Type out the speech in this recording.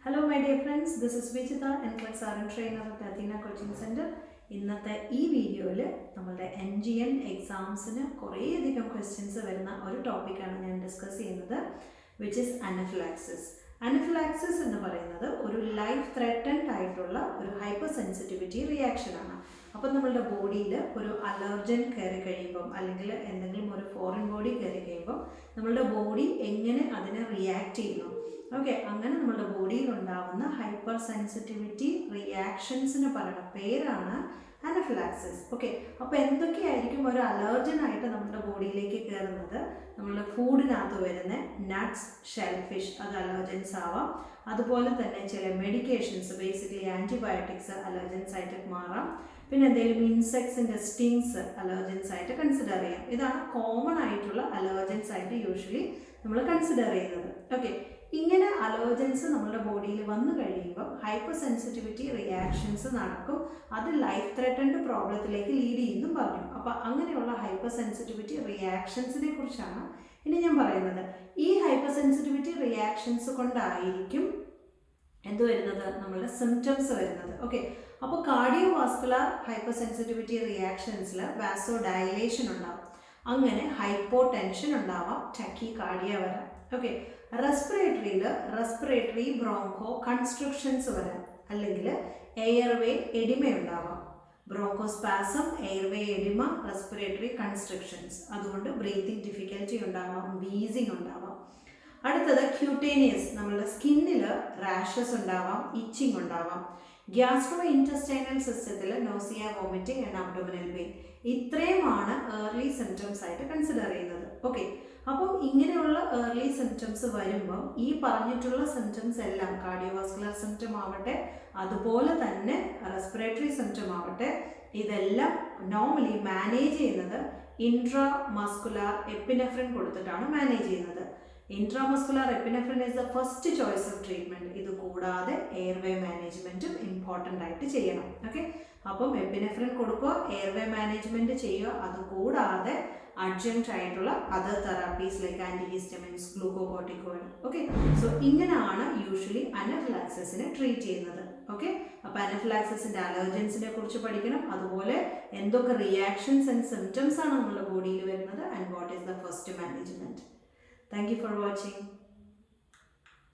Hello my dear friends, this is Vijita, NCLEX RN trainer at Athena Coaching Center. ഇന്നത്തെ ഈ വീഡിയോയിൽ നമ്മളുടെ NGN എക്സാംസിന് കുറേയധികം ക്വസ്റ്റ്യൻസ് വരുന്ന ഒരു ടോപ്പിക്കാണ് ഞാൻ ഡിസ്കസ് ചെയ്യുന്നത്, വിച്ച് ഇസ് അനഫിലാക്സിസ്. അനഫിലാക്സിസ് എന്ന് പറയുന്നത് ഒരു ലൈഫ് ത്രെറ്റൻഡ് ആയിട്ടുള്ള ഒരു ഹൈപ്പർ സെൻസിറ്റിവിറ്റി റിയാക്ഷനാണ്. അപ്പം നമ്മളുടെ ബോഡിയിൽ ഒരു അലർജൻ കയറി കഴിയുമ്പം അല്ലെങ്കിൽ എന്തെങ്കിലും ഒരു ഫോറിൻ ബോഡി കയറി കഴിയുമ്പം നമ്മളുടെ ബോഡി എങ്ങനെ അതിനെ റിയാക്ട് ചെയ്യുന്നു, ഓക്കെ, അങ്ങനെ നമ്മുടെ ബോഡിയിൽ ഉണ്ടാകുന്ന ഹൈപ്പർ സെൻസിറ്റിവിറ്റി റിയാക്ഷൻസിന് പറയുന്ന പേരാണ് അനഫിലാക്സിസ്. ഓക്കെ, അപ്പോൾ എന്തൊക്കെയായിരിക്കും ഒരു അലർജനായിട്ട് നമ്മുടെ ബോഡിയിലേക്ക് കയറുന്നത്? നമ്മളുടെ ഫുഡിനകത്ത് വരുന്ന നട്ട്സ്, ഷെൽഫിഷ്, അത് അലർജൻസ് ആവാം. അതുപോലെ തന്നെ ചില മെഡിക്കേഷൻസ്, ബേസിക്കലി ആൻറ്റിബയോട്ടിക്സ് അലർജൻസ് ആയിട്ട് മാറാം. പിന്നെ എന്തെങ്കിലും ഇൻസെക്ട്സിൻ്റെ സ്റ്റിങ്സ് അലർജൻസ് ആയിട്ട് കൺസിഡർ ചെയ്യാം. ഇതാണ് കോമൺ ആയിട്ടുള്ള അലർജൻസ് ആയിട്ട് യൂഷ്വലി നമ്മൾ കൺസിഡർ ചെയ്യുന്നത്. ഓക്കെ, ഇങ്ങനെ അലർജൻസ് നമ്മുടെ ബോഡിയിൽ വന്നു കഴിയുമ്പോൾ ഹൈപ്പർ സെൻസിറ്റിവിറ്റി റിയാക്ഷൻസ് നടക്കും. അത് ലൈഫ് ത്രെറ്റൻഡ് പ്രോബ്ലത്തിലേക്ക് ലീഡ് ചെയ്യുന്നു പറഞ്ഞു. അപ്പോൾ അങ്ങനെയുള്ള ഹൈപ്പർ സെൻസിറ്റിവിറ്റി റിയാക്ഷൻസിനെ കുറിച്ചാണ് ഇനി ഞാൻ പറയുന്നത്. ഈ ഹൈപ്പർ സെൻസിറ്റിവിറ്റി റിയാക്ഷൻസ് കൊണ്ടായിരിക്കും എന്ത് വരുന്നത്, നമ്മളുടെ സിംറ്റംസ് വരുന്നത്. ഓക്കെ, അപ്പോൾ കാർഡിയോ വാസ്കുലർ ഹൈപ്പർ സെൻസിറ്റിവിറ്റി റിയാക്ഷൻസിൽ വാസോ ഡയലേഷൻ ഉണ്ടാവും, അങ്ങനെ ഹൈപ്പോ ടെൻഷൻ ഉണ്ടാവാം, ടക്കികാർഡിയ വരാം. ഓക്കെ, റെസ്പിറേറ്ററി ബ്രോങ്കോ കൺസ്ട്രക്ഷൻസ് വരാം, അല്ലെങ്കിൽ എയർവേ എഡിമ ഉണ്ടാവാം. ബ്രോങ്കോസ്പാസം, എയർവേ എഡിമ, റെസ്പിറേറ്ററി കൺസ്ട്രക്ഷൻസ്, അതുകൊണ്ട് ബ്രീത്തിങ് ഡിഫിക്കൽറ്റി ഉണ്ടാവാം, വീസിങ് ഉണ്ടാവാം. അടുത്തത് ക്യൂട്ടേനിയസ്, നമ്മളുടെ സ്കിന്നിൽ റാഷസ് ഉണ്ടാവാം, ഇച്ചിങ് ഉണ്ടാവാം. ഗ്യാസ്ട്രോ ഇൻറ്റസ്റ്റൈനൽ സിസ്റ്റത്തിൽ nausea, vomiting and abdominal pain. ഇത്രയുമാണ് ഏർലി സിംറ്റംസ് ആയിട്ട് കൺസിഡർ ചെയ്യുന്നത്. ഓക്കെ, അപ്പം ഇങ്ങനെയുള്ള ഏർലി സിംറ്റംസ് വരുമ്പം ഈ പറഞ്ഞിട്ടുള്ള സിംറ്റംസ് എല്ലാം കാർഡിയോവാസ്കുലർ സിംറ്റം ആവട്ടെ, അതുപോലെ തന്നെ റെസ്പിറേറ്ററി സിംറ്റം ആവട്ടെ, ഇതെല്ലാം നോർമലി മാനേജ് ചെയ്യുന്നത് ഇൻട്രാമസ്കുലാർ എപ്പിനെഫ്രിൻ കൊടുത്തിട്ടാണ് മാനേജ് ചെയ്യുന്നത്. Intramuscular epinephrine is the first choice of treatment. ഇത് കൂടാതെ എയർവേ മാനേജ്മെൻറ്റും ഇമ്പോർട്ടൻ്റ് ആയിട്ട് ചെയ്യണം. ഓക്കെ, അപ്പം എപ്പിനെഫ്രിൻ കൊടുക്കുക, എയർവേ മാനേജ്മെൻറ്റ് ചെയ്യുക, അതുകൂടാതെ അഡ്ജൻറ്റ് ആയിട്ടുള്ള other therapies like antihistamines, glucocorticoid. Okay, so ഇങ്ങനെയാണ് യൂഷ്വലി അനഫിലാക്സിസിനെ ട്രീറ്റ് ചെയ്യുന്നത്. ഓക്കെ, അപ്പോൾ അനഫിലാക്സിസിൻ്റെ അലർജൻസിനെ കുറിച്ച് പഠിക്കണം, അതുപോലെ എന്തൊക്കെ റിയാക്ഷൻസ് ആൻഡ് സിംറ്റംസ് ആണ് നമ്മുടെ ബോഡിയിൽ വരുന്നത്, and what is the first management. Thank you for watching.